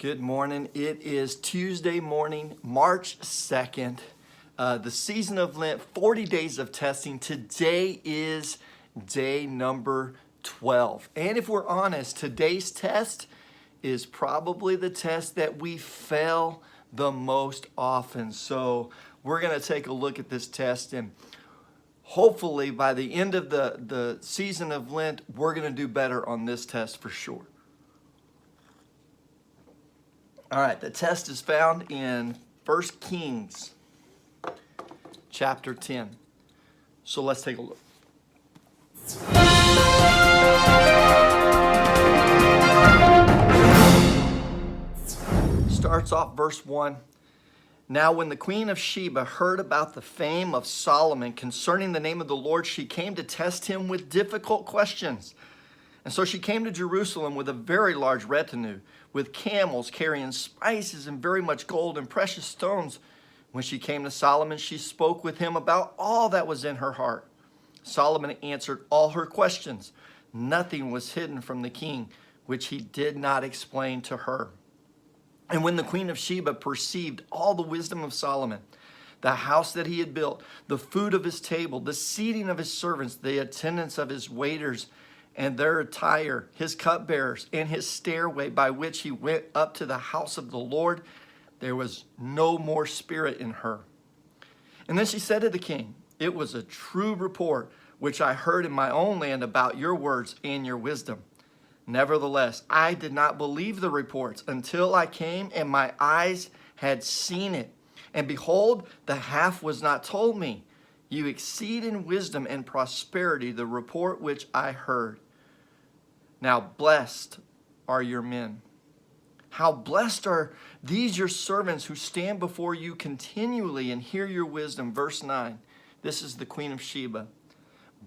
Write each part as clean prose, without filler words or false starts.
Good morning. It is Tuesday morning, March 2nd. The season of Lent, 40 days of testing. Today is day number 12. And if we're honest, today's test is probably the test that we fail the most often. So we're going to take a look at this test, and hopefully by the end of the season of Lent, we're going to do better on this test for sure. All right, the test is found in 1 Kings chapter 10. So let's take a look. Starts off verse 1. Now when the queen of Sheba heard about the fame of Solomon concerning the name of the Lord, she came to test him with difficult questions. And so she came to Jerusalem with a very large retinue, with camels carrying spices and very much gold and precious stones. When she came to Solomon, she spoke with him about all that was in her heart. Solomon answered all her questions. Nothing was hidden from the king, which he did not explain to her. And when the queen of Sheba perceived all the wisdom of Solomon, the house that he had built, the food of his table, the seating of his servants, the attendance of his waiters, and their attire, his cupbearers, and his stairway by which he went up to the house of the Lord, there was no more spirit in her. And then she said to the king, "It was a true report which I heard in my own land about your words and your wisdom. Nevertheless, I did not believe the reports until I came and my eyes had seen it. And behold, the half was not told me. You exceed in wisdom and prosperity the report which I heard. Now blessed are your men. How blessed are these your servants who stand before you continually and hear your wisdom." Verse 9. This is the queen of Sheba.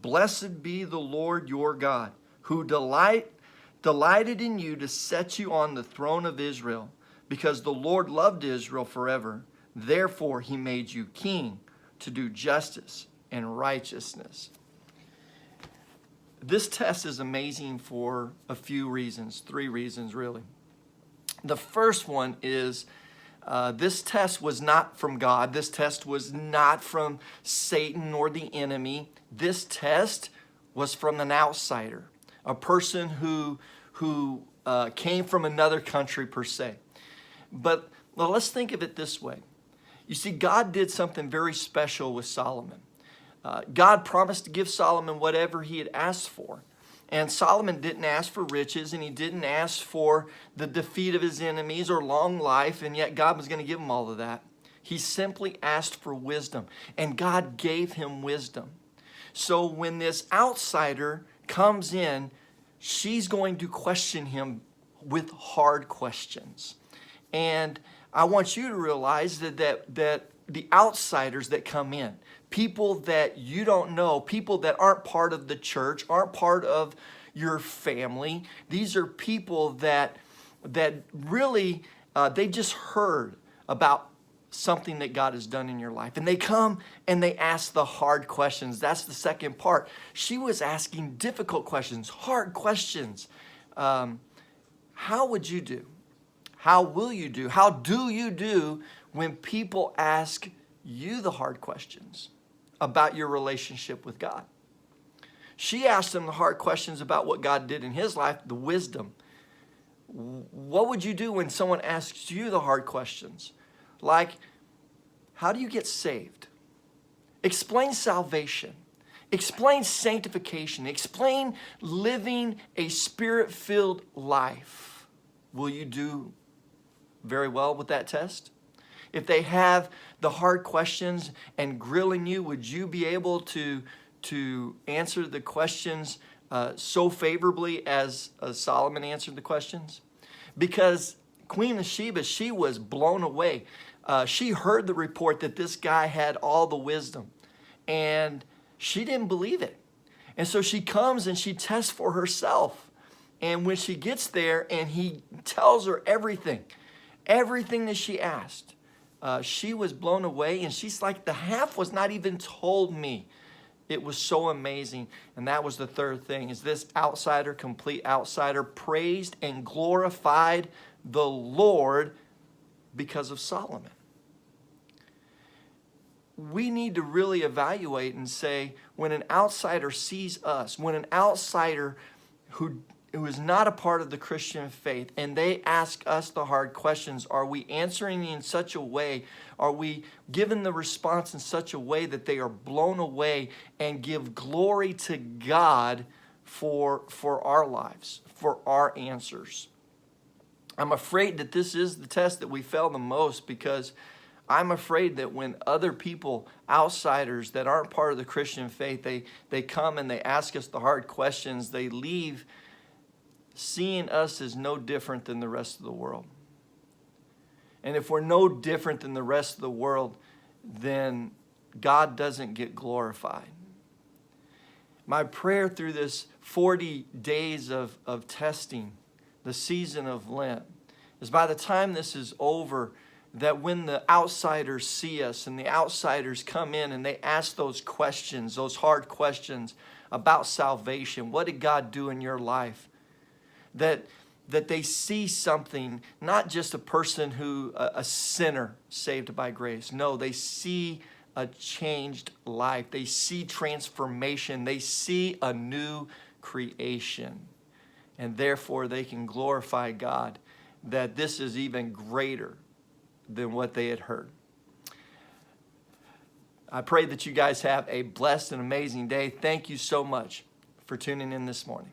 "Blessed be the Lord your God, who delighted in you to set you on the throne of Israel, because the Lord loved Israel forever. Therefore he made you king to do justice and righteousness." This test is amazing for a few reasons, 3 reasons really. The first one is this test was not from God. This test was not from Satan or the enemy. This test was from an outsider, a person who came from another country per se. But let's think of it this way. You see, God did something very special with Solomon. God promised to give Solomon whatever he had asked for. And Solomon didn't ask for riches, and he didn't ask for the defeat of his enemies or long life, and yet God was going to give him all of that. He simply asked for wisdom, and God gave him wisdom. So when this outsider comes in, she's going to question him with hard questions. And I want you to realize that the outsiders that come in, people that you don't know, people that aren't part of the church, aren't part of your family, these are people that really, they just heard about something that God has done in your life. And they come and they ask the hard questions. That's the second part. She was asking difficult questions, hard questions. How would you do? How will you do? How do you do when people ask you the hard questions about your relationship with God? She asked him the hard questions about what God did in his life, the wisdom. What would you do when someone asks you the hard questions? Like, how do you get saved? Explain salvation. Explain sanctification. Explain living a spirit-filled life. Will you do very well with that test? If they have the hard questions and grilling you, would you be able to answer the questions so favorably as Solomon answered the questions? Because Queen of Sheba, she was blown away. She heard the report that this guy had all the wisdom, and she didn't believe it. And so she comes and she tests for herself. And when she gets there and he tells her everything that she asked, she was blown away, and she's like, the half was not even told me. It was so amazing. And that was the third thing, is this outsider, complete outsider, praised and glorified the Lord because of Solomon. We need to really evaluate and say, when an outsider sees us, when an outsider who is not a part of the Christian faith, and they ask us the hard questions, are we answering in such a way, are we giving the response in such a way that they are blown away and give glory to God for our lives, for our answers? I'm afraid that this is the test that we fail the most, because I'm afraid that when other people, outsiders that aren't part of the Christian faith, they come and they ask us the hard questions, they leave seeing us as no different than the rest of the world. And if we're no different than the rest of the world, then God doesn't get glorified. My prayer through this 40 days of testing, the season of Lent, is by the time this is over, that when the outsiders see us and the outsiders come in and they ask those questions, those hard questions about salvation, what did God do in your life? That they see something, not just a person a sinner saved by grace. No, they see a changed life. They see transformation. They see a new creation. And therefore they can glorify God that this is even greater than what they had heard. I pray that you guys have a blessed and amazing day. Thank you so much for tuning in this morning.